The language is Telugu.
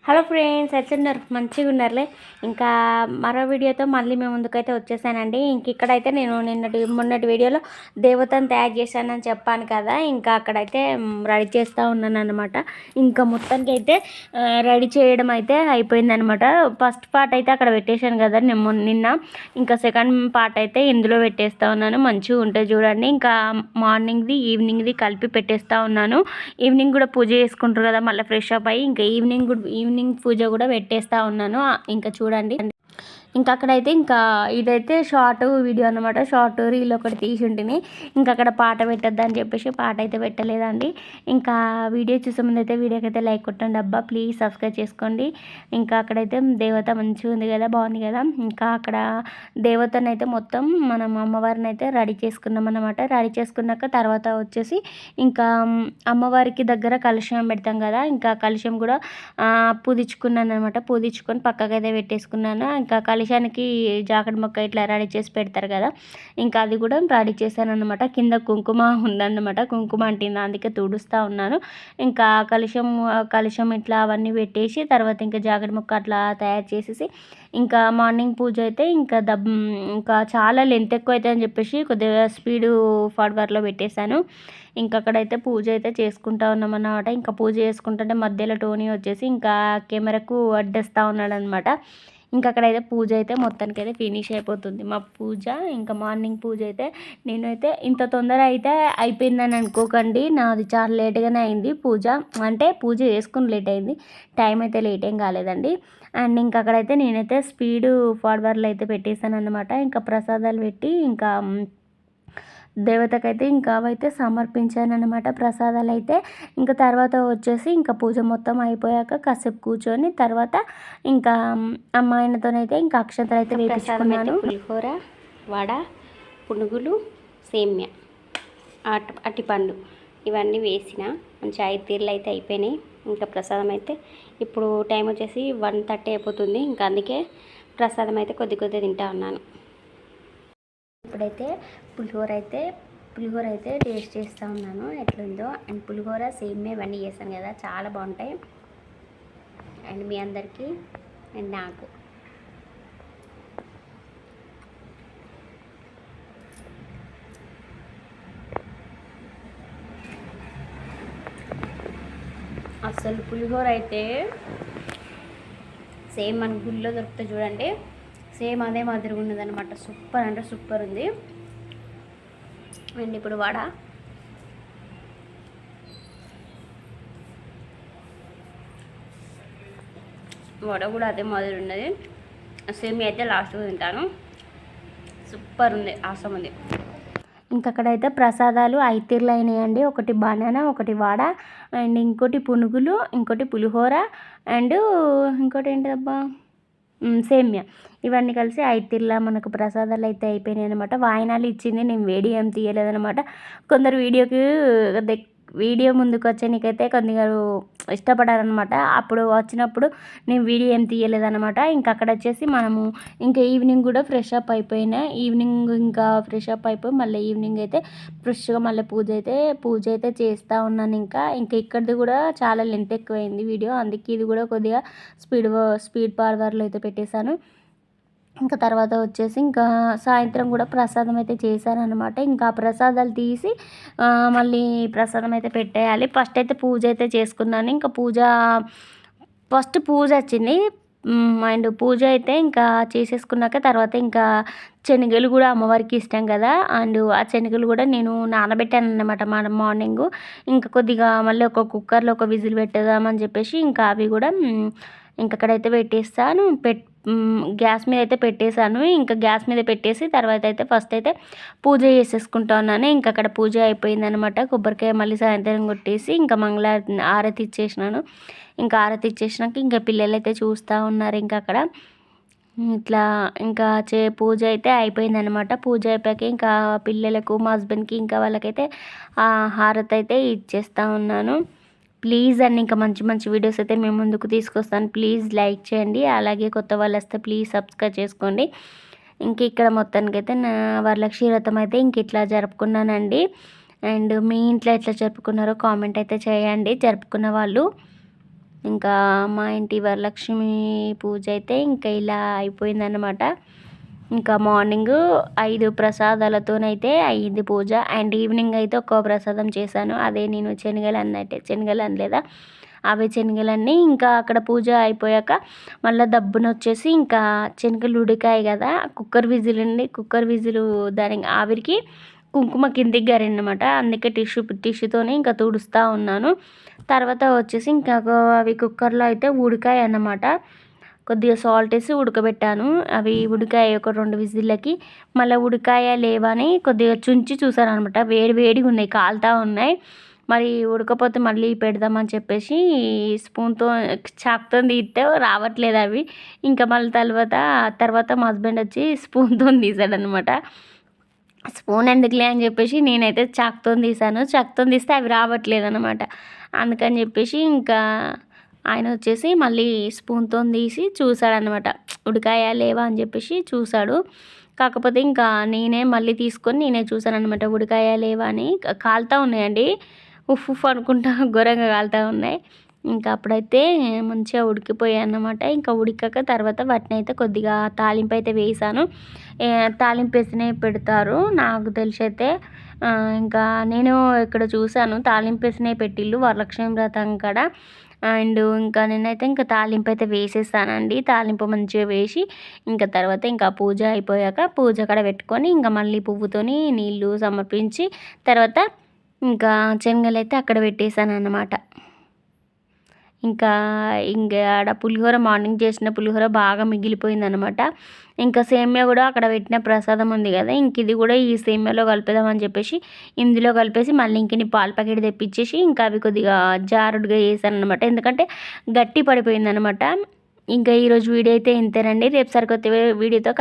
హలో ఫ్రెండ్స్, ఎట్లున్నారు? మంచిగా ఉన్నారులే. ఇంకా మరో వీడియోతో మళ్ళీ మేము ముందుకైతే వచ్చేసానండి. ఇంక ఇక్కడైతే నేను మొన్నటి వీడియోలో దేవతను తయారు చేశానని చెప్పాను కదా. ఇంకా అక్కడైతే రెడీ చేస్తూ ఉన్నాను అనమాట. ఇంకా మొత్తానికి అయితే రెడీ చేయడం అయితే అయిపోయిందనమాట. ఫస్ట్ పార్ట్ అయితే అక్కడ పెట్టేశాను కదా నిన్న. ఇంకా సెకండ్ పార్ట్ అయితే ఇందులో పెట్టేస్తూ ఉన్నాను. మంచిగా ఉంటుంది చూడండి. ఇంకా మార్నింగ్ది ఈవినింగ్ది కలిపి పెట్టేస్తూ ఉన్నాను. ఈవినింగ్ కూడా పూజ చేసుకుంటారు కదా, మళ్ళీ ఫ్రెష్ అప్ అయ్యి ఇంకా ఈవినింగ్ పూజ కూడా పెట్టేస్తూ ఉన్నాను. ఇంకా చూడండి, ఇంకా అక్కడైతే ఇంకా ఇదైతే షార్ట్ వీడియో అనమాట. షార్ట్ రీల్ ఒకటి తీసి ఉంటుంది. ఇంకా అక్కడ పాట పెట్టద్దని చెప్పేసి పాట అయితే పెట్టలేదండి. ఇంకా వీడియో చూసే ముందు అయితే వీడియోకి అయితే లైక్ కొట్టండి అబ్బా, ప్లీజ్ సబ్స్క్రైబ్ చేసుకోండి. ఇంకా అక్కడైతే దేవత మంచిగా ఉంది కదా, బాగుంది కదా. ఇంకా అక్కడ దేవతను అయితే మొత్తం మనం అమ్మవారిని అయితే రెడీ చేసుకున్నాం అనమాట. రెడీ చేసుకున్నాక తర్వాత వచ్చేసి ఇంకా అమ్మవారికి దగ్గర కలుషం పెడతాం కదా, ఇంకా కలుషం కూడా పూజించుకున్నాను అనమాట. పూజించుకొని పక్కకైతే పెట్టేసుకున్నాను. ఇంకా కలశానికి జాకెట్ మొక్క ఇట్లా రెడీ చేసి పెడతారు కదా, ఇంకా అది కూడా రెడీ చేశాను అనమాట. కింద కుంకుమ ఉందన్నమాట, కుంకుమ అంటింది, అందుకే తుడుస్తూ ఉన్నాను. ఇంకా కలశం ఇట్లా అవన్నీ పెట్టేసి తర్వాత ఇంకా జాకెట్ మొక్క అట్లా తయారు చేసేసి ఇంకా మార్నింగ్ పూజ అయితే ఇంకా చాలా లెంత్ ఎక్కువ అవుతుంది అని చెప్పేసి కొద్దిగా స్పీడు ఫార్వర్డ్లో పెట్టేశాను. ఇంకా అక్కడైతే పూజ అయితే చేసుకుంటా ఉన్నాం అన్నమాట. ఇంకా పూజ చేసుకుంటుంటే మధ్యలో టోనీ వచ్చేసి ఇంకా కెమెరాకు అడ్డేస్తూ ఉన్నాడు అనమాట. ఇంకా అక్కడైతే పూజ అయితే మొత్తానికి అయితే ఫినిష్ అయిపోతుంది మా పూజ. ఇంకా మార్నింగ్ పూజ అయితే నేనైతే ఇంత తొందర అయితే అయిపోయిందని అనుకోకండి, నాది చాలా లేట్గానే అయింది పూజ. అంటే పూజ చేసుకుని లేట్ అయింది, టైం అయితే లేట్ ఏం కాలేదండి. అండ్ ఇంకా అక్కడైతే నేనైతే స్పీడు ఫార్వర్డ్లో అయితే పెట్టేశాను అనమాట. ఇంకా ప్రసాదాలు పెట్టి ఇంకా దేవతకైతే ఇంకా అవైతే సమర్పించాను అనమాట, ప్రసాదాలు అయితే. ఇంకా తర్వాత వచ్చేసి ఇంకా పూజ మొత్తం అయిపోయాక కాసేపు కూర్చొని తర్వాత ఇంకా అమ్మాయినతోనైతే ఇంకా అక్షంతలు అయితే వేపించుకున్నాను. పులిహోర, వడ, పునుగులు, సేమ్య, అటిపండు ఇవన్నీ వేసిన మంచి 5 తీర్లు అయితే అయిపోయినాయి. ఇంకా ప్రసాదం అయితే ఇప్పుడు టైం వచ్చేసి 1:30 అయిపోతుంది. ఇంకా అందుకే ప్రసాదం అయితే కొద్ది తింటా ఉన్నాను. ఇప్పుడైతే పులిహోర అయితే టేస్ట్ చేస్తూ ఉన్నాను ఎట్లుందో. అండ్ పులిహోర సేమ్యా ఇవన్నీ చేశాను కదా, చాలా బాగుంటాయి. అండ్ మీ అందరికీ అండ్ నాకు అసలు పులిహోర అయితే సేమ్ మన గుళ్ళో దొరుకుతుంది చూడండి, సేమ్ అదే మాదిరిగా ఉన్నది అనమాట. సూపర్ అంటే సూపర్ ఉంది. అండ్ ఇప్పుడు వడ కూడా అదే మాదిరి ఉన్నది. సేమియా అయితే లాస్ట్గా తింటాను. సూపర్ ఉంది, ఆసం ఉంది. ఇంకక్కడైతే ప్రసాదాలు 5 తీర్లు అయినాయండి. ఒకటి బనానా, ఒకటి వడ, అండ్ ఇంకోటి పునుగులు, ఇంకోటి పులిహోర, అండ్ ఇంకోటి ఏంటబ్బా సేమ్యా. ఇవన్నీ కలిసి 5 తీర్ల మనకు ప్రసాదాలు అయితే అయిపోయినాయి అనమాట. వాయినాలు ఇచ్చింది, నేను వీడియో ఏం తీయలేదనమాట. కొందరు వీడియో ముందుకు వచ్చానికైతే కొద్దిగా ఇష్టపడారనమాట. అప్పుడు వచ్చినప్పుడు నేను వీడియో ఏం తీయలేదనమాట. ఇంకా అక్కడ వచ్చేసి మనము ఇంకా ఈవినింగ్ కూడా ఫ్రెష్ అప్ అయిపోయి మళ్ళీ ఈవినింగ్ అయితే ఫ్రెష్గా మళ్ళీ పూజ అయితే చేస్తూ ఉన్నాను. ఇంకా ఇక్కడిది కూడా చాలా లెంత్ ఎక్కువైంది వీడియో, అందుకే ఇది కూడా కొద్దిగా స్పీడ్ ఫార్వర్డ్లో అయితే పెట్టేశాను. ఇంకా తర్వాత వచ్చేసి ఇంకా సాయంత్రం కూడా ప్రసాదం అయితే చేశానమాట. ఇంకా ప్రసాదాలు తీసి మళ్ళీ ప్రసాదం అయితే పెట్టేయాలి. ఫస్ట్ అయితే పూజ అయితే చేసుకున్నాను. ఇంకా ఫస్ట్ పూజ వచ్చింది. అండ్ పూజ అయితే ఇంకా చేసేసుకున్నాక తర్వాత ఇంకా శనగలు కూడా అమ్మవారికి ఇష్టం కదా, అండ్ ఆ శనగలు కూడా నేను నానబెట్టాను అన్నమాట మార్నింగ్. ఇంకా కొద్దిగా మళ్ళీ ఒక కుక్కర్లో ఒక విజిల్ పెట్టేద్దామని చెప్పేసి ఇంకా అవి కూడా ఇంకక్కడైతే పెట్టేస్తాను. గ్యాస్ మీద అయితే పెట్టేశాను. ఇంకా గ్యాస్ మీద పెట్టేసి తర్వాత అయితే ఫస్ట్ అయితే పూజ చేసేసుకుంటా ఉన్నాను. ఇంకా అక్కడ పూజ అయిపోయిందనమాట. కొబ్బరికాయ మళ్ళీ సాయంత్రం కొట్టేసి ఇంకా ఆరతి ఇచ్చేసినాను. ఇంకా ఆరతి ఇచ్చేసినాక ఇంకా పిల్లలు అయితే చూస్తూ ఉన్నారు. ఇంకా అక్కడ ఇట్లా ఇంకా పూజ అయితే అయిపోయిందనమాట. పూజ అయిపోయాక ఇంకా పిల్లలకు మా హస్బెండ్కి ఇంకా వాళ్ళకైతే హారతి అయితే ఇచ్చేస్తూ ఉన్నాను. ప్లీజ్ అండి, ఇంకా మంచి మంచి వీడియోస్ అయితే మేము ముందుకు తీసుకొస్తాను. ప్లీజ్ లైక్ చేయండి, అలాగే కొత్త వాళ్ళు వస్తే ప్లీజ్ సబ్స్క్రైబ్ చేసుకోండి. ఇంక ఇక్కడ మొత్తానికైతే నా వరలక్ష్మి వ్రతం అయితే ఇంక ఇట్లా జరుపుకున్నానండి. అండ్ మీ ఇంట్లో ఎట్లా జరుపుకున్నారో కామెంట్ అయితే చేయండి, జరుపుకున్న వాళ్ళు. ఇంకా మా ఇంటి వరలక్ష్మి పూజ అయితే ఇంకా ఇలా అయిపోయిందన్నమాట. ఇంకా మార్నింగ్ 5 ప్రసాదాలతోనైతే అయ్యింది పూజ. అండ్ ఈవినింగ్ అయితే ఒక్కో ప్రసాదం చేశాను. అదే నేను శనగలు అనలేదా, అవే శనగలన్నీ ఇంకా అక్కడ పూజ అయిపోయాక మళ్ళీ దబ్బునొచ్చేసి ఇంకా శనగలు ఉడికాయి కదా, కుక్కర్ విజిల్ దాని ఆవిరికి కుంకుమ కిందికి గారిందనమాట. అందుకే టిష్యూతోనే ఇంకా తుడుస్తూ ఉన్నాను. తర్వాత వచ్చేసి ఇంకా అవి కుక్కర్లో అయితే ఉడికాయి అన్నమాట. కొద్దిగా సాల్ట్ వేసి ఉడకబెట్టాను. అవి ఉడికాయి ఒక 2 విజిల్లకి. మళ్ళీ ఉడికాయా లేవా అని కొద్దిగా చుంచి చూసాను అనమాట. వేడిగా ఉన్నాయి, కాలుతూ ఉన్నాయి. మరి ఉడకపోతే మళ్ళీ పెడదామని చెప్పేసి స్పూన్తో చాకుతో తీస్తే రావట్లేదు అవి. ఇంకా మళ్ళీ తర్వాత మా హస్బెండ్ వచ్చి స్పూన్తో తీసాడనమాట. స్పూన్ ఎందుకులే అని చెప్పేసి నేనైతే చాకుతో తీసాను. చాకుతో తీస్తే అవి రావట్లేదు అనమాట. అందుకని చెప్పేసి ఇంకా ఆయన వచ్చేసి మళ్ళీ స్పూన్తో తీసి చూసాడనమాట, ఉడికాయా లేవా అని చెప్పేసి చూసాడు. కాకపోతే ఇంకా నేనే మళ్ళీ తీసుకొని నేనే చూసాను అనమాట, ఉడికాయా లేవా అని. కాలుతూ ఉన్నాయండి, ఉఫ్ అనుకుంటా ఘోరంగా కాలుతూ ఉన్నాయి. ఇంకా అప్పుడైతే మంచిగా ఉడికిపోయాయి అన్నమాట. ఇంకా ఉడికాక తర్వాత వాటిని అయితే కొద్దిగా తాలింపు అయితే వేసాను. తాలింపు వేసినే పెడతారు నాకు తెలిసి అయితే. ఇంకా నేను ఇక్కడ చూసాను తాలింపు వేసినే పెట్టిళ్ళు వరలక్ష్మి వ్రతం కాడ. అండ్ ఇంకా నేనైతే ఇంకా తాలింపు అయితే వేసేసానండి. తాలింపు మంచిగా వేసి ఇంకా తర్వాత ఇంకా పూజ అయిపోయాక పూజ కాడ పెట్టుకొని ఇంకా మళ్ళీ పువ్వుతోని నీళ్ళు సమర్పించి తర్వాత ఇంకా శనగలు అయితే అక్కడ పెట్టేశాను అన్నమాట. ఇంకా ఆడ పులిహోర, మార్నింగ్ చేసిన పులిహోర బాగా మిగిలిపోయిందనమాట. ఇంకా సేమ్యా కూడా అక్కడ పెట్టిన ప్రసాదం ఉంది కదా, ఇంక ఇది కూడా ఈ సేమ్యాలో కలిపేద్దామని చెప్పేసి ఇందులో కలిపేసి మళ్ళీ ఇంక పాల ప్యాకెట్ తెప్పించేసి ఇంకా అవి కొద్దిగా జారుడుగా వేసాను అనమాట. ఎందుకంటే గట్టి పడిపోయిందనమాట. ఇంకా ఈరోజు వీడియో అయితే ఇంతేనండి. రేపు సరికొత్త వీడియోతో